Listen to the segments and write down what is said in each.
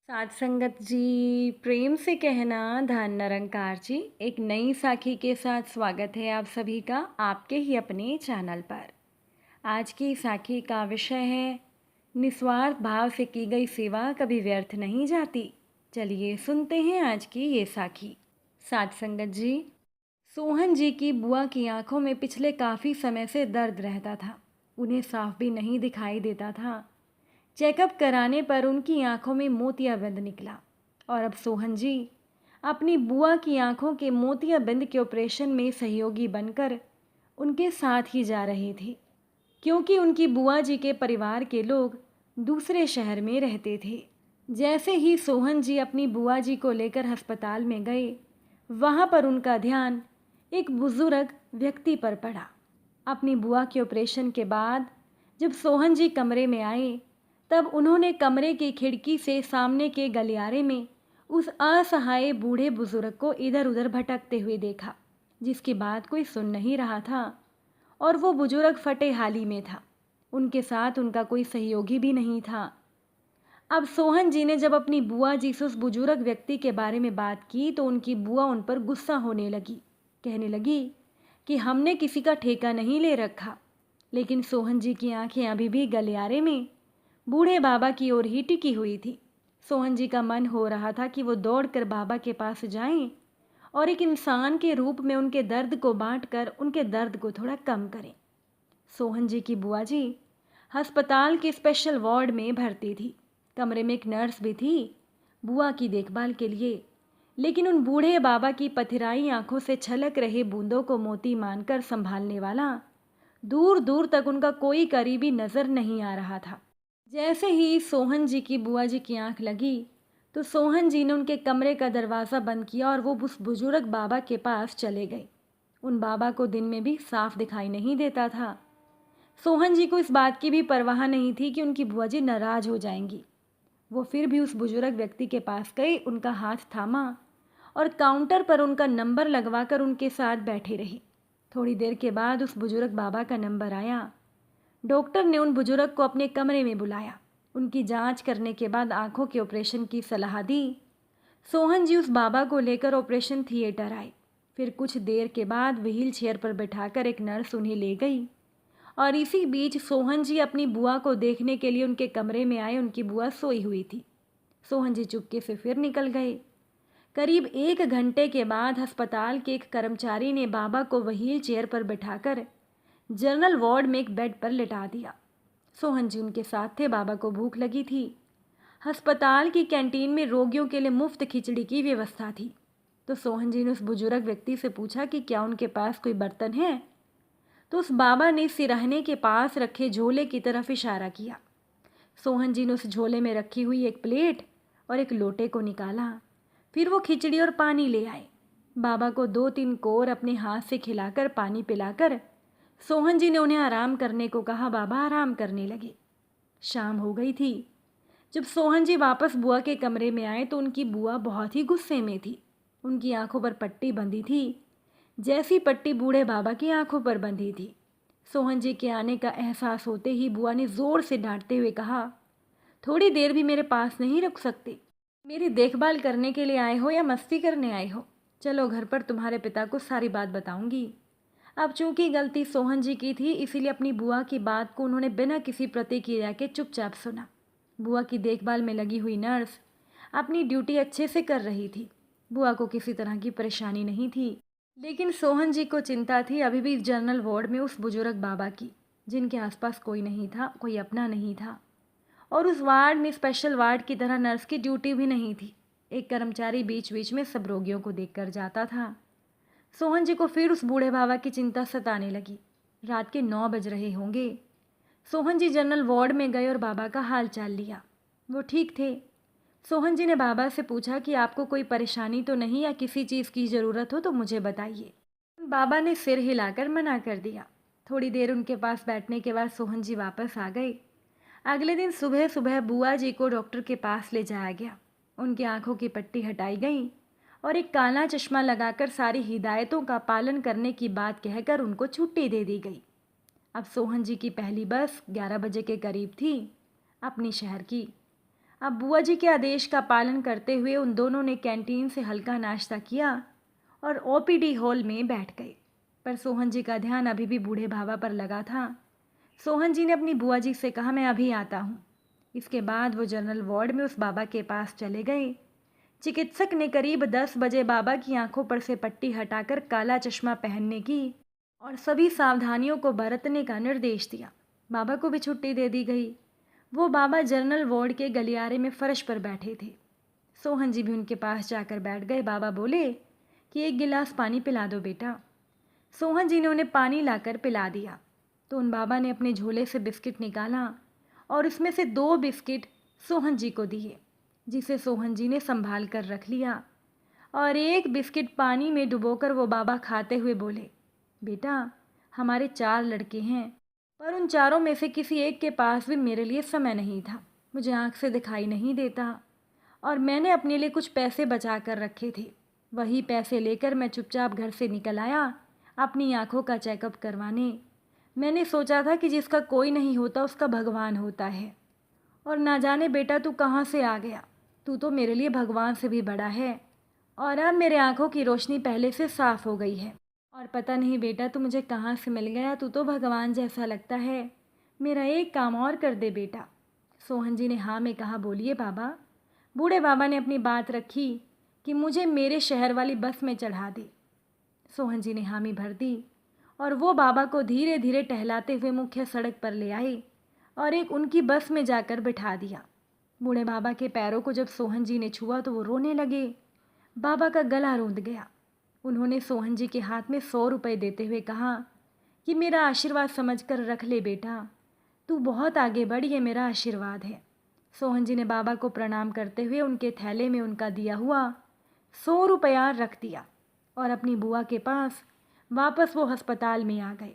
साथ संगत जी, प्रेम से कहना धन निरंकार जी। एक नई साखी के साथ स्वागत है आप सभी का आपके ही अपने चैनल पर। आज की साखी का विषय है निस्वार्थ भाव से की गई सेवा कभी व्यर्थ नहीं जाती। चलिए सुनते हैं आज की ये साखी। साथ संगत जी, सोहन जी की बुआ की आंखों में पिछले काफ़ी समय से दर्द रहता था। उन्हें साफ भी नहीं दिखाई देता था। चेकअप कराने पर उनकी आंखों में मोतियाबिंद निकला और अब सोहन जी अपनी बुआ की आंखों के मोतियाबिंद के ऑपरेशन में सहयोगी बनकर उनके साथ ही जा रहे थे, क्योंकि उनकी बुआ जी के परिवार के लोग दूसरे शहर में रहते थे। जैसे ही सोहन जी अपनी बुआ जी को लेकर अस्पताल में गए, वहाँ पर उनका ध्यान एक बुजुर्ग व्यक्ति पर पड़ा। अपनी बुआ के ऑपरेशन के बाद जब सोहन जी कमरे में आए, तब उन्होंने कमरे की खिड़की से सामने के गलियारे में उस असहाय बूढ़े बुजुर्ग को इधर उधर भटकते हुए देखा, जिसकी बात कोई सुन नहीं रहा था। और वो बुजुर्ग फटे हाली में था। उनके साथ उनका कोई सहयोगी भी नहीं था। अब सोहन जी ने जब अपनी बुआ जी से उस बुजुर्ग व्यक्ति के बारे में बात की, तो उनकी बुआ उन पर गुस्सा होने लगी। कहने लगी कि हमने किसी का ठेका नहीं ले रखा। लेकिन सोहन जी की आंखें अभी भी गलियारे में बूढ़े बाबा की ओर ही टिकी हुई थी। सोहन जी का मन हो रहा था कि वो दौड़कर बाबा के पास जाएं और एक इंसान के रूप में उनके दर्द को बांटकर उनके दर्द को थोड़ा कम करें। सोहन जी की बुआ जी अस्पताल के स्पेशल वार्ड में भर्ती थी। कमरे में एक नर्स भी थी बुआ की देखभाल के लिए। लेकिन उन बूढ़े बाबा की पथराई आंखों से छलक रहे बूंदों को मोती मानकर संभालने वाला दूर दूर तक उनका कोई करीबी नजर नहीं आ रहा था। जैसे ही सोहन जी की बुआ जी की आंख लगी, तो सोहन जी ने उनके कमरे का दरवाज़ा बंद किया और वो उस बुजुर्ग बाबा के पास चले गए। उन बाबा को दिन में भी साफ दिखाई नहीं देता था। सोहन जी को इस बात की भी परवाह नहीं थी कि उनकी बुआ जी नाराज हो जाएंगी। वो फिर भी उस बुजुर्ग व्यक्ति के पास गई, उनका हाथ थामा और काउंटर पर उनका नंबर लगवाकर उनके साथ बैठे रही। थोड़ी देर के बाद उस बुजुर्ग बाबा का नंबर आया। डॉक्टर ने उन बुजुर्ग को अपने कमरे में बुलाया। उनकी जांच करने के बाद आंखों के ऑपरेशन की सलाह दी। सोहन जी उस बाबा को लेकर ऑपरेशन थिएटर आए। फिर कुछ देर के बाद व्हील चेयर पर बैठाकर एक नर्स उन्हें ले गई। और इसी बीच सोहन जी अपनी बुआ को देखने के लिए उनके कमरे में आए। उनकी बुआ सोई हुई थी। सोहन जी चुपके से फिर निकल गए। करीब 1 घंटे के बाद अस्पताल के एक कर्मचारी ने बाबा को व्हील चेयर पर बैठाकर जनरल वार्ड में एक बेड पर लिटा दिया। सोहन जी उनके साथ थे। बाबा को भूख लगी थी। अस्पताल की कैंटीन में रोगियों के लिए मुफ्त खिचड़ी की व्यवस्था थी। तो सोहन जी ने उस बुजुर्ग व्यक्ति से पूछा कि क्या उनके पास कोई बर्तन है। तो उस बाबा ने सिरहने के पास रखे झोले की तरफ इशारा किया। सोहन जी ने उस झोले में रखी हुई एक प्लेट और एक लोटे को निकाला। फिर वो खिचड़ी और पानी ले आए। बाबा को 2-3 कोर अपने हाथ से खिलाकर पानी पिलाकर सोहन जी ने उन्हें आराम करने को कहा। बाबा आराम करने लगे। शाम हो गई थी। जब सोहन जी वापस बुआ के कमरे में आए, तो उनकी बुआ बहुत ही गुस्से में थी। उनकी आंखों पर पट्टी बंधी थी, जैसी पट्टी बूढ़े बाबा की आंखों पर बंधी थी। सोहन जी के आने का एहसास होते ही बुआ ने ज़ोर से डांटते हुए कहा, थोड़ी देर भी मेरे पास नहीं रुक सकते। मेरी देखभाल करने के लिए आए हो या मस्ती करने आए हो? चलो घर पर तुम्हारे पिता को सारी बात बताऊंगी। अब चूंकि गलती सोहन जी की थी, इसीलिए अपनी बुआ की बात को उन्होंने बिना किसी प्रतिक्रिया के चुपचाप सुना। बुआ की देखभाल में लगी हुई नर्स अपनी ड्यूटी अच्छे से कर रही थी। बुआ को किसी तरह की परेशानी नहीं थी। लेकिन सोहन जी को चिंता थी अभी भी जनरल वार्ड में उस बुजुर्ग बाबा की, जिनके आसपास कोई नहीं था, कोई अपना नहीं था। और उस वार्ड में स्पेशल वार्ड की तरह नर्स की ड्यूटी भी नहीं थी। एक कर्मचारी बीच बीच में सब रोगियों को देखकर जाता था। सोहन जी को फिर उस बूढ़े बाबा की चिंता सताने लगी। रात के 9 बज रहे होंगे। सोहन जी जनरल वार्ड में गए और बाबा का हाल चाल लिया। वो ठीक थे। सोहन जी ने बाबा से पूछा कि आपको कोई परेशानी तो नहीं या किसी चीज़ की ज़रूरत हो तो मुझे बताइए। बाबा ने सिर हिलाकर मना कर दिया। थोड़ी देर उनके पास बैठने के बाद सोहन जी वापस आ गए। अगले दिन सुबह सुबह बुआ जी को डॉक्टर के पास ले जाया गया। उनकी आंखों की पट्टी हटाई गई और एक काला चश्मा लगाकर सारी हिदायतों का पालन करने की बात कहकर उनको छुट्टी दे दी गई। अब सोहन जी की पहली बस 11 बजे के करीब थी अपनी शहर की। अब बुआ जी के आदेश का पालन करते हुए उन दोनों ने कैंटीन से हल्का नाश्ता किया और ओपीडी हॉल में बैठ गए। पर सोहन जी का ध्यान अभी भी बूढ़े बाबा पर लगा था। सोहन जी ने अपनी बुआ जी से कहा, मैं अभी आता हूँ। इसके बाद वो जनरल वार्ड में उस बाबा के पास चले गए। चिकित्सक ने करीब 10 बजे बाबा की आंखों पर से पट्टी हटाकर काला चश्मा पहनने की और सभी सावधानियों को बरतने का निर्देश दिया। बाबा को भी छुट्टी दे दी गई। वो बाबा जनरल वार्ड के गलियारे में फर्श पर बैठे थे। सोहन जी भी उनके पास जाकर बैठ गए। बाबा बोले कि एक गिलास पानी पिला दो बेटा। सोहन जी ने उन्हें पानी लाकर पिला दिया तो उन बाबा ने अपने झोले से बिस्किट निकाला और उसमें से 2 बिस्किट सोहन जी को दिए, जिसे सोहन जी ने संभाल कर रख लिया और एक बिस्किट पानी में डुबोकर वो बाबा खाते हुए बोले, बेटा हमारे 4 लड़के हैं, पर उन चारों में से किसी एक के पास भी मेरे लिए समय नहीं था। मुझे आँख से दिखाई नहीं देता और मैंने अपने लिए कुछ पैसे बचा कर रखे थे। वही पैसे लेकर मैं चुपचाप घर से निकल आया अपनी आँखों का चेकअप करवाने। मैंने सोचा था कि जिसका कोई नहीं होता उसका भगवान होता है। और ना जाने बेटा तू कहाँ से आ गया। तू तो मेरे लिए भगवान से भी बड़ा है। और अब मेरे आँखों की रोशनी पहले से साफ़ हो गई है। और पता नहीं बेटा तू मुझे कहाँ से मिल गया, तू तो भगवान जैसा लगता है। मेरा एक काम और कर दे बेटा। सोहन जी ने हाँ में कहा, बोलिए बाबा। बूढ़े बाबा ने अपनी बात रखी कि मुझे मेरे शहर वाली बस में चढ़ा दे। सोहन जी ने हामी भर दी और वो बाबा को धीरे धीरे टहलाते हुए मुख्य सड़क पर ले आए और एक उनकी बस में जाकर बिठा दिया। बूढ़े बाबा के पैरों को जब सोहन जी ने छुआ तो वो रोने लगे। बाबा का गला रूंध गया। उन्होंने सोहन जी के हाथ में 100 रुपये देते हुए कहा कि मेरा आशीर्वाद समझकर रख ले बेटा, तू बहुत आगे बढ़, ये मेरा आशीर्वाद है। सोहन जी ने बाबा को प्रणाम करते हुए उनके थैले में उनका दिया हुआ 100 रुपया रख दिया और अपनी बुआ के पास वापस वो अस्पताल में आ गए।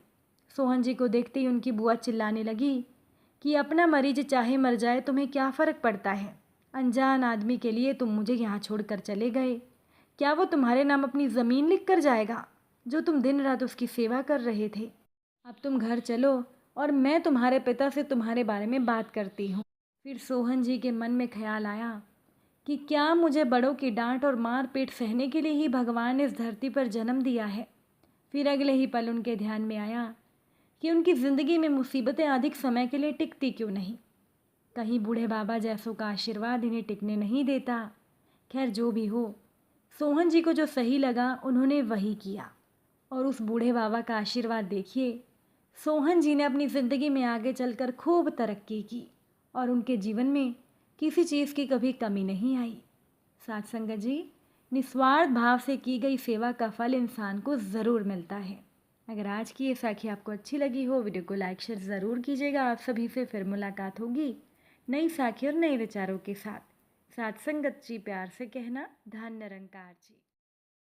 सोहन जी को देखते ही उनकी बुआ चिल्लाने लगी कि अपना मरीज चाहे मर जाए तुम्हें क्या फ़र्क पड़ता है। अनजान आदमी के लिए तुम मुझे यहाँ छोड़कर चले गए। क्या वो तुम्हारे नाम अपनी ज़मीन लिख कर जाएगा जो तुम दिन रात उसकी सेवा कर रहे थे? अब तुम घर चलो और मैं तुम्हारे पिता से तुम्हारे बारे में बात करती हूँ। फिर सोहन जी के मन में ख्याल आया कि क्या मुझे बड़ों की डांट और मार पीट सहने के लिए ही भगवान ने इस धरती पर जन्म दिया है? फिर अगले ही पल उनके ध्यान में आया कि उनकी ज़िंदगी में मुसीबतें अधिक समय के लिए टिकती क्यों नहीं। कहीं बूढ़े बाबा जैसों का आशीर्वाद इन्हें टिकने नहीं देता। खैर जो भी हो, सोहन जी को जो सही लगा उन्होंने वही किया और उस बूढ़े बाबा का आशीर्वाद देखिए, सोहन जी ने अपनी ज़िंदगी में आगे चलकर खूब तरक्की की और उनके जीवन में किसी चीज़ की कभी कमी नहीं आई। साथ संगत जी, निस्वार्थ भाव से की गई सेवा का फल इंसान को ज़रूर मिलता है। अगर आज की ये साखी आपको अच्छी लगी हो, वीडियो को लाइक शेयर ज़रूर कीजिएगा। आप सभी से फिर मुलाकात होगी नई साखी और नए विचारों के साथ। साथ संगत जी प्यार से कहना, धन निरंकार जी।